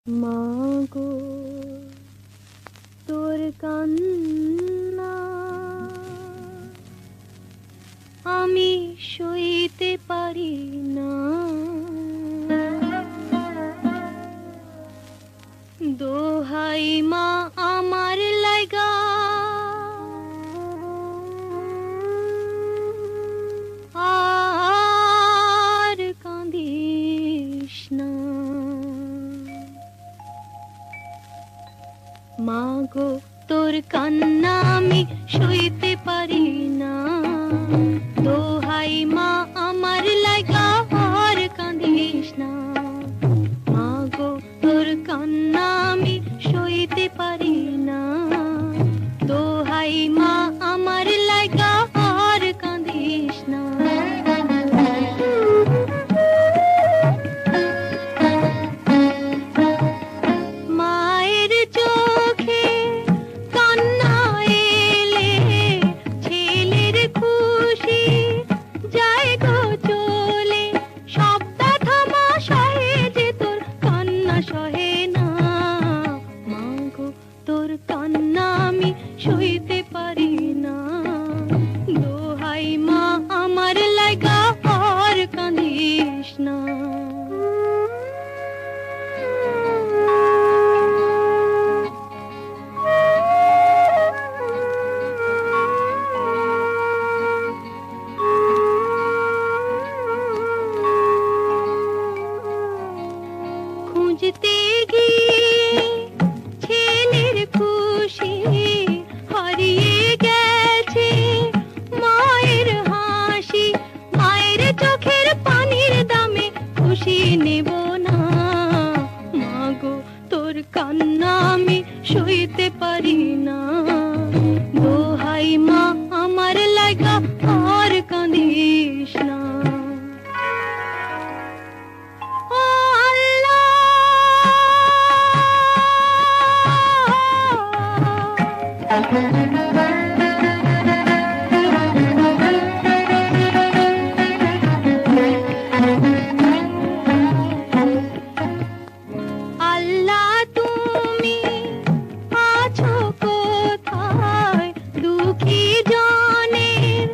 মাগো তোর কান্না আমি সইতে পারি না। দোহাই মা আমার লাগা আর কাঁদিস না। মাগো তোর কান্না আমি সইতে পারি না। দোহাই মা আমার লাগা আর কাঁদিস না। মাগো তোর কান্না আমি সইতে পারি না। দোহাই মা আমার লাগা আর কাঁদিস না। মায়ের চোখে কান্না এলে ছেলের খুশি যায় গো চলে। সব ব্যথা মা সহে যে তোর কান্না সহে না। মাগো তোর কান্না আমি সইতে পারি না। দোহাই মা আমার লাগা আর কাঁদিস না। খুঁজতে গিয়ে ছেলের খুশি হারিয়ে গেছে মায়ের হাসি। মায়ের চোখের পানির দামে খুশি নেব না। মাগো তোর কান্না আমি সইতে পারি না। দোহাই মা আমার লাগা আর কাঁদিস না। আল্লাহ তুমি আছো কোথায়? দুঃখী জনের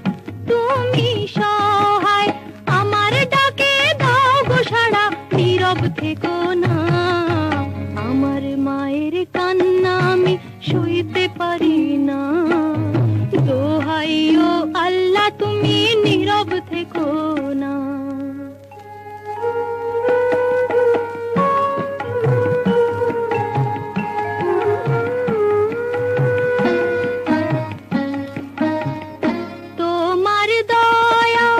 তুমি সহায়। আমার ডাকে দাও গো সাড়া, নীরব থেকো না। আমার মায়ের কান্না আমি সইতে পারি না। দোহাই ও আল্লাহ তুমি নীরব থেকো না। তোমার দয়া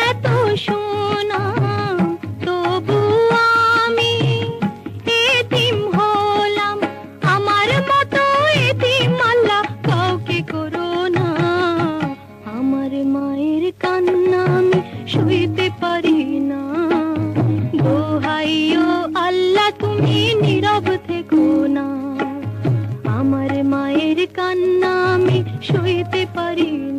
এত সোনা তবু আমি এতিম হলাম। আমার মতো এতিম আল্লাহ কাউকে করো না। আমার মায়ের কান্না আমি সইতে পারি না। দোহাই ও আল্লাহ তুমি নীরব থেকো না। আমার মায়ের কান্না আমি সইতে পারি না।